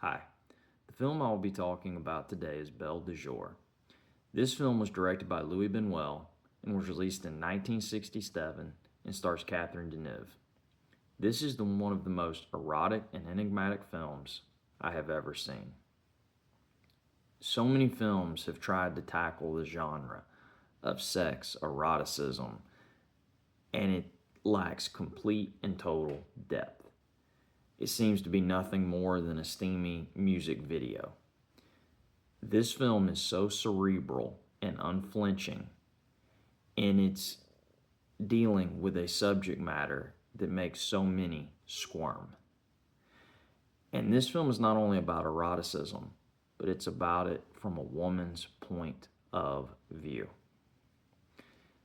Hi. The film I will be talking about today is Belle de Jour. This film was directed by Louis Bunuel and was released in 1967 and stars Catherine Deneuve. This is one of the most erotic and enigmatic films I have ever seen. So many films have tried to tackle the genre of sex, eroticism, and it lacks complete and total depth. It seems to be nothing more than a steamy music video. This film is so cerebral and unflinching in its dealing with a subject matter that makes so many squirm. And this film is not only about eroticism, but it's about it from a woman's point of view.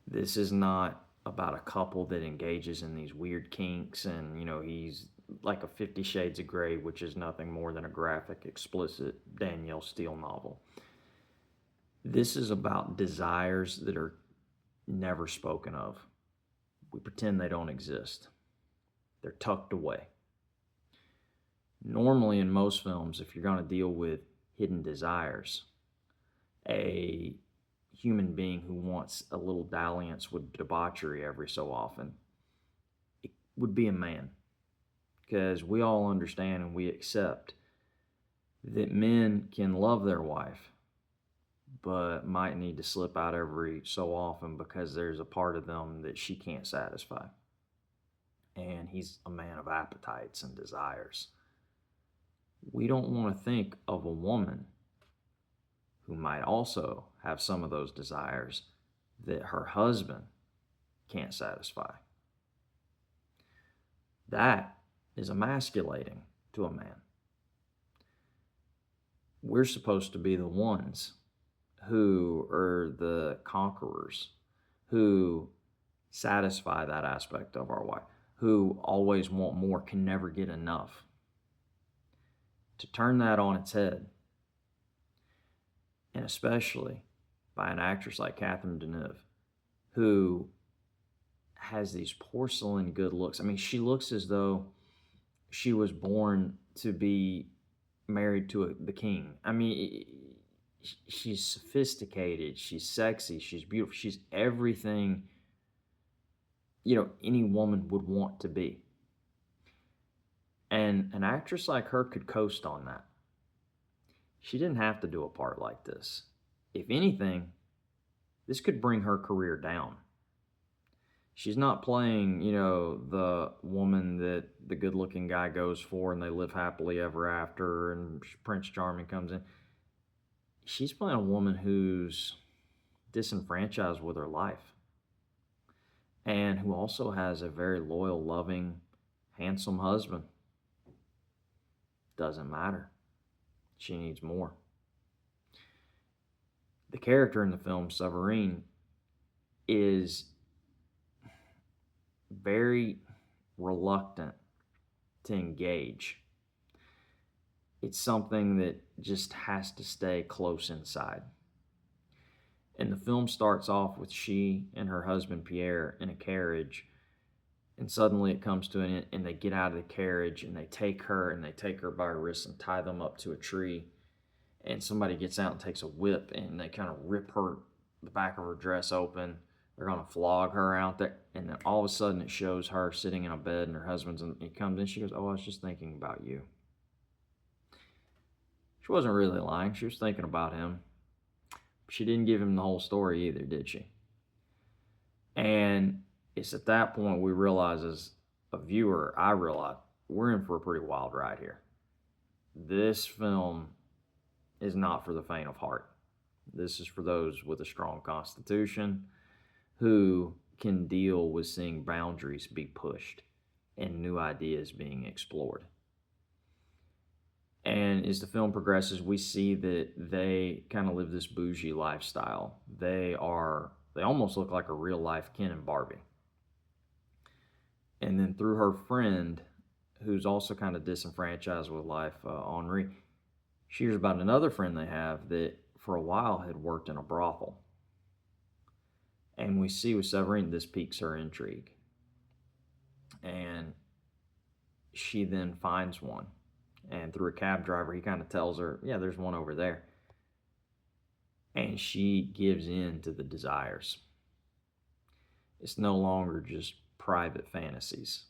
This is not about a couple that engages in these weird kinks and, he's like a 50 Shades of Grey, which is nothing more than a graphic, explicit Danielle Steele novel. This is about desires that are never spoken of. We pretend they don't exist. They're tucked away. Normally, in most films, if you're going to deal with hidden desires, a human being who wants a little dalliance with debauchery every so often, it would be a man. Because we all understand and we accept that men can love their wife, but might need to slip out every so often because there's a part of them that she can't satisfy. And he's a man of appetites and desires. We don't want to think of a woman who might also have some of those desires that her husband can't satisfy. That is emasculating to a man. We're supposed to be the ones who are the conquerors, who satisfy that aspect of our wife, who always want more, can never get enough. To turn that on its head, and especially by an actress like Catherine Deneuve, who has these porcelain good looks. I mean, she looks as though she was born to be married to the king. I mean, she's sophisticated, she's sexy, she's beautiful, she's everything, any woman would want to be. And an actress like her could coast on that. She didn't have to do a part like this. If anything, this could bring her career down. She's not playing, the woman that the good-looking guy goes for and they live happily ever after and Prince Charming comes in. She's playing a woman who's disenfranchised with her life and who also has a very loyal, loving, handsome husband. Doesn't matter. She needs more. The character in the film, Severine, is very reluctant to engage. It's something that just has to stay close inside. And the film starts off with she and her husband Pierre in a carriage, and suddenly it comes to an end, and they get out of the carriage and they take her by her wrists and tie them up to a tree. And somebody gets out and takes a whip and they kind of rip the back of her dress open. They're going to flog her out there. And then all of a sudden it shows her sitting in a bed and her husband's, and he comes in. She goes, "Oh, I was just thinking about you." She wasn't really lying. She was thinking about him. She didn't give him the whole story either, did she? And it's at that point we realize, as a viewer, I realize we're in for a pretty wild ride here. This film is not for the faint of heart. This is for those with a strong constitution who can deal with seeing boundaries be pushed and new ideas being explored. And as the film progresses, we see that they kind of live this bougie lifestyle. They almost look like a real life Ken and Barbie. And then through her friend, who's also kind of disenfranchised with life, Henri, she hears about another friend they have that for a while had worked in a brothel. And we see with Severine, this piques her intrigue. And she then finds one And through a cab driver, he kind of tells her, yeah, there's one over there. And she gives in to the desires. It's no longer just private fantasies.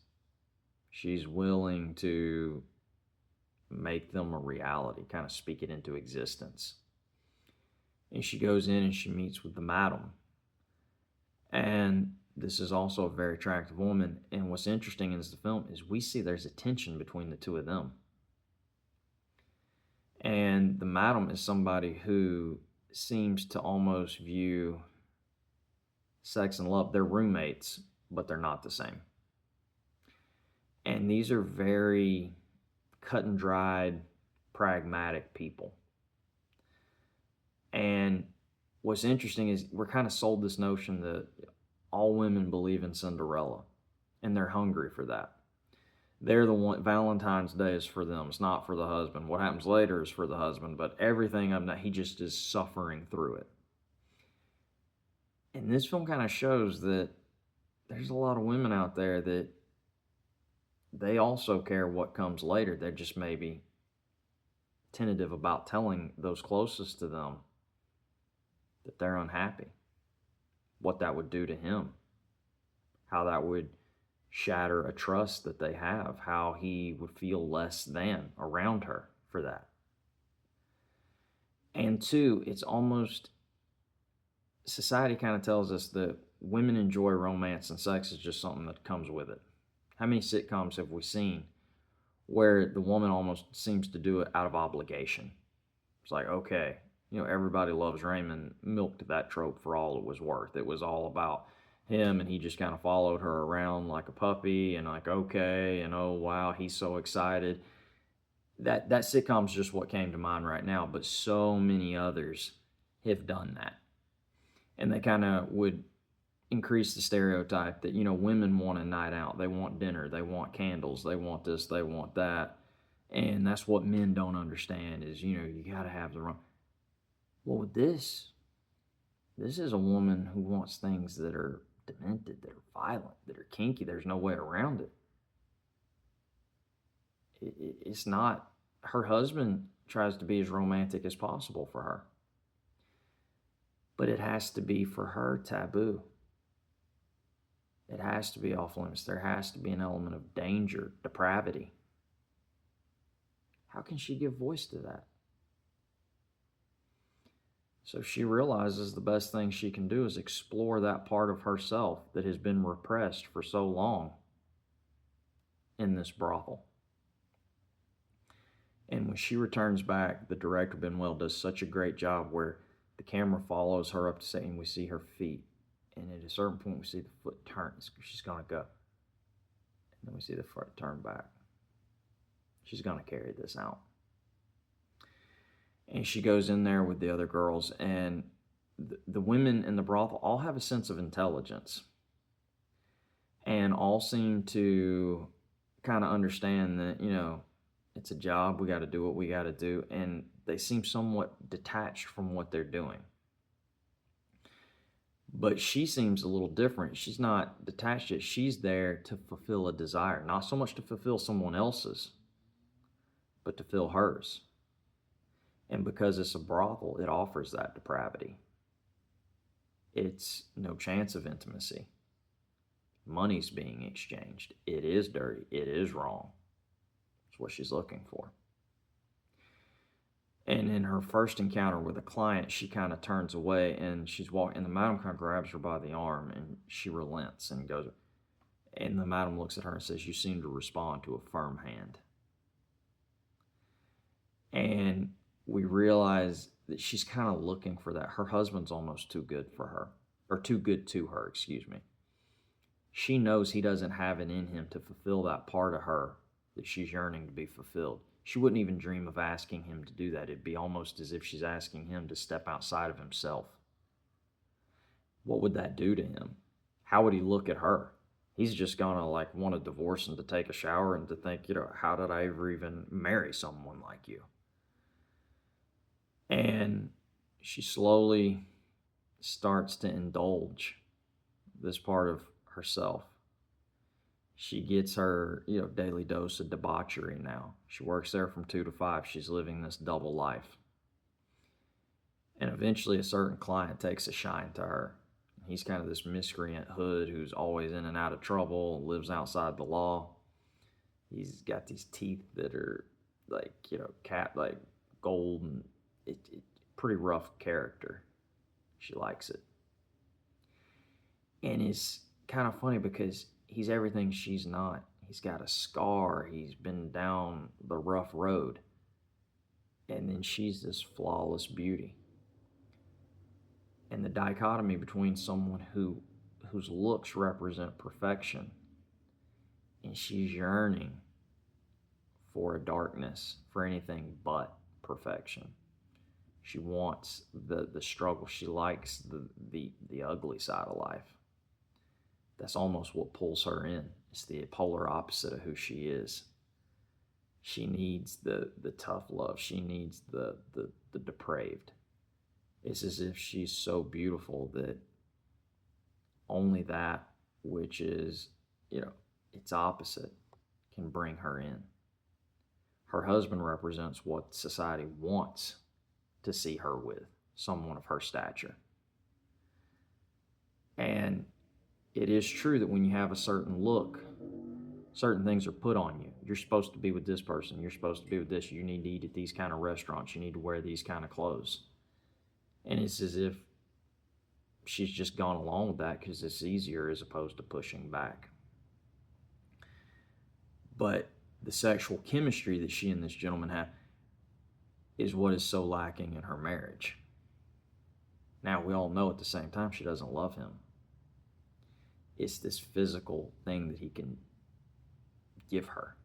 She's willing to make them a reality, kind of speak it into existence. And she goes in and she meets with the madam. And this is also a very attractive woman. And what's interesting in the film is we see there's a tension between the two of them. And the madam is somebody who seems to almost view sex and love, they're roommates, but they're not the same. And these are very cut and dried, pragmatic people. And what's interesting is we're kind of sold this notion that all women believe in Cinderella, and they're hungry for that. They're the one, Valentine's Day is for them. It's not for the husband. What happens later is for the husband, but everything of that, he just is suffering through it. And this film kind of shows that there's a lot of women out there that they also care what comes later. They're just maybe tentative about telling those closest to them that they're unhappy, what that would do to him, how that would shatter a trust that they have, how he would feel less than around her for that. And two, it's almost, society kind of tells us that women enjoy romance and sex is just something that comes with it. How many sitcoms have we seen where the woman almost seems to do it out of obligation? It's like, okay, Everybody Loves Raymond milked that trope for all it was worth. It was all about him, and he just kind of followed her around like a puppy, and like, okay, and oh wow, he's so excited. That sitcom's just what came to mind right now, but so many others have done that. And they kind of would increase the stereotype that, women want a night out. They want dinner. They want candles. They want this. They want that. And that's what men don't understand is, you got to have the wrong. Well, with this is a woman who wants things that are demented, that are violent, that are kinky. There's no way around it. It's not, her husband tries to be as romantic as possible for her. But it has to be, for her, taboo. It has to be off limits. There has to be an element of danger, depravity. How can she give voice to that? So she realizes the best thing she can do is explore that part of herself that has been repressed for so long in this brothel. And when she returns back, the director, Bunuel, does such a great job where the camera follows her up to say, and we see her feet. And at a certain point, we see the foot turn. She's going to go. And then we see the foot turn back. She's going to carry this out. And she goes in there with the other girls, and the women in the brothel all have a sense of intelligence. And all seem to kind of understand that, it's a job. We got to do what we got to do. And they seem somewhat detached from what they're doing. But she seems a little different. She's not detached yet. She's there to fulfill a desire. Not so much to fulfill someone else's, but to fill hers. And because it's a brothel, it offers that depravity. It's no chance of intimacy. Money's being exchanged. It is dirty. It is wrong. It's what she's looking for. And in her first encounter with a client, she kind of turns away, and she's walking, and the madam kind of grabs her by the arm, and she relents and goes, and the madam looks at her and says, "You seem to respond to a firm hand." And we realize that she's kind of looking for that. Her husband's almost too good for her, or too good to her, excuse me. She knows he doesn't have it in him to fulfill that part of her that she's yearning to be fulfilled. She wouldn't even dream of asking him to do that. It'd be almost as if she's asking him to step outside of himself. What would that do to him? How would he look at her? He's just gonna want to divorce and to take a shower and to think, how did I ever even marry someone like you? And she slowly starts to indulge this part of herself. She gets her, daily dose of debauchery now. She works there from 2 to 5. She's living this double life. And eventually a certain client takes a shine to her. He's kind of this miscreant hood who's always in and out of trouble, lives outside the law. He's got these teeth that are like, like gold, and pretty rough character. She likes it. And it's kind of funny because he's everything she's not. He's got a scar. He's been down the rough road. And then she's this flawless beauty. And the dichotomy between someone whose looks represent perfection and she's yearning for a darkness, for anything but perfection. She wants the struggle. She likes the ugly side of life. That's almost what pulls her in. It's the polar opposite of who she is. She needs the tough love. She needs the depraved. It's as if she's so beautiful that only that which is, its opposite can bring her in. Her husband represents what society wants to see her with, someone of her stature. And it is true that when you have a certain look, certain things are put on you. You're supposed to be with this person. You're supposed to be with this. You need to eat at these kind of restaurants. You need to wear these kind of clothes. And it's as if she's just gone along with that because it's easier as opposed to pushing back. But the sexual chemistry that she and this gentleman have is what is so lacking in her marriage. Now, we all know at the same time she doesn't love him. It's this physical thing that he can give her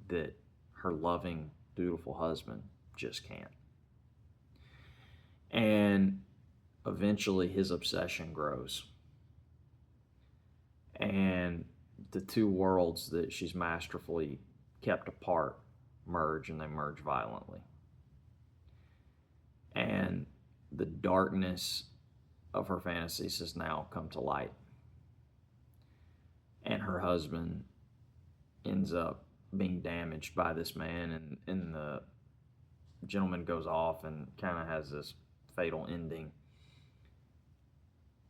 that her loving, dutiful husband just can't. And eventually his obsession grows. And the two worlds that she's masterfully kept apart merge, and they merge violently. And the darkness of her fantasies has now come to light. And her husband ends up being damaged by this man, and the gentleman goes off and kind of has this fatal ending.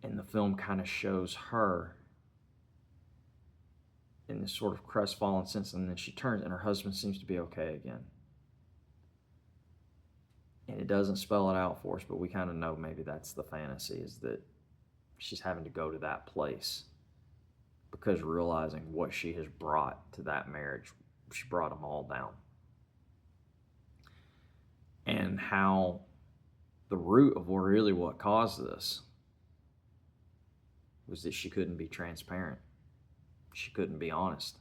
And the film kind of shows her in this sort of crestfallen sense, and then she turns and her husband seems to be okay again. And it doesn't spell it out for us, but we kind of know maybe that's the fantasy, is that she's having to go to that place because realizing what she has brought to that marriage, she brought them all down. And how the root of what caused this was that she couldn't be transparent. She couldn't be honest.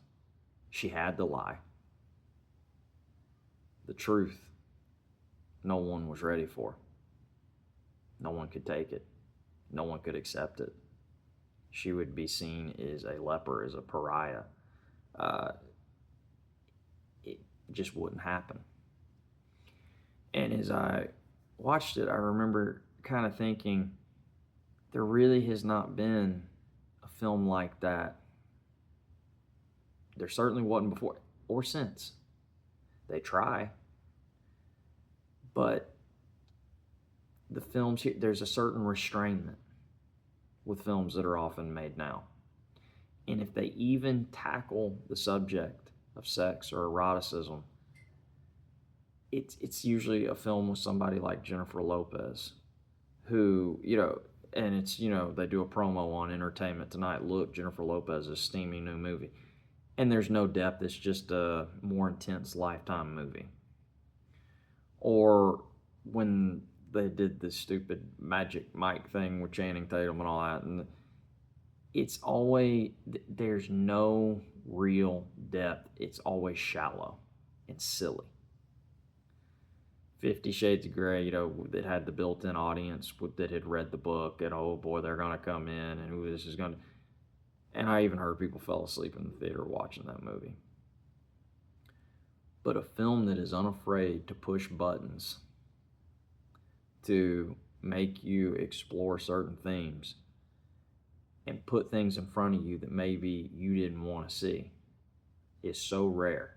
She had to lie. The truth, no one was ready for. No one could take it. No one could accept it. She would be seen as a leper, as a pariah. It just wouldn't happen. And as I watched it, I remember kind of thinking, there really has not been a film like that. There certainly wasn't before or since. They try. But the films here, there's a certain restrainment with films that are often made now. And if they even tackle the subject of sex or eroticism, it's usually a film with somebody like Jennifer Lopez, who, and it's, they do a promo on Entertainment Tonight. Look, Jennifer Lopez's steamy new movie. And there's no depth. It's just a more intense Lifetime movie. Or when they did the stupid Magic Mike thing with Channing Tatum and all that, and it's always, there's no real depth. It's always shallow and silly. 50 Shades of Grey, that had the built-in audience that had read the book, and oh boy, they're going to come in, and who this is going to... And I even heard people fell asleep in the theater watching that movie. But a film that is unafraid to push buttons, to make you explore certain themes, and put things in front of you that maybe you didn't want to see is so rare.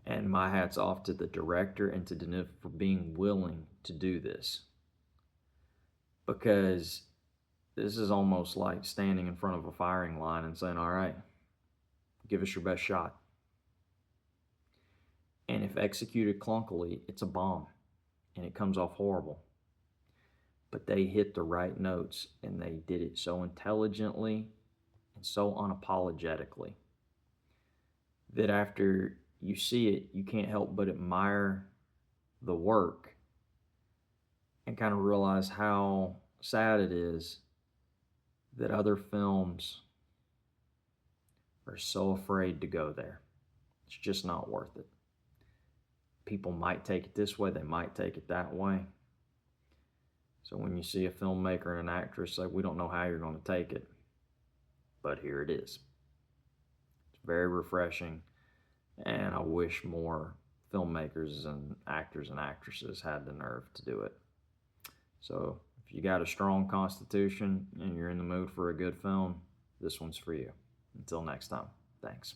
And my hat's off to the director and to Deneuve for being willing to do this. Because this is almost like standing in front of a firing line and saying, all right, give us your best shot. And if executed clunkily, it's a bomb and it comes off horrible. But they hit the right notes and they did it so intelligently and so unapologetically that after you see it, you can't help but admire the work and kind of realize how sad it is that other films are so afraid to go there. It's just not worth it. People might take it this way, they might take it that way. So when you see a filmmaker and an actress say, we don't know how you're going to take it, but here it is. It's very refreshing, and I wish more filmmakers and actors and actresses had the nerve to do it. So if you got a strong constitution and you're in the mood for a good film, this one's for you. Until next time, thanks.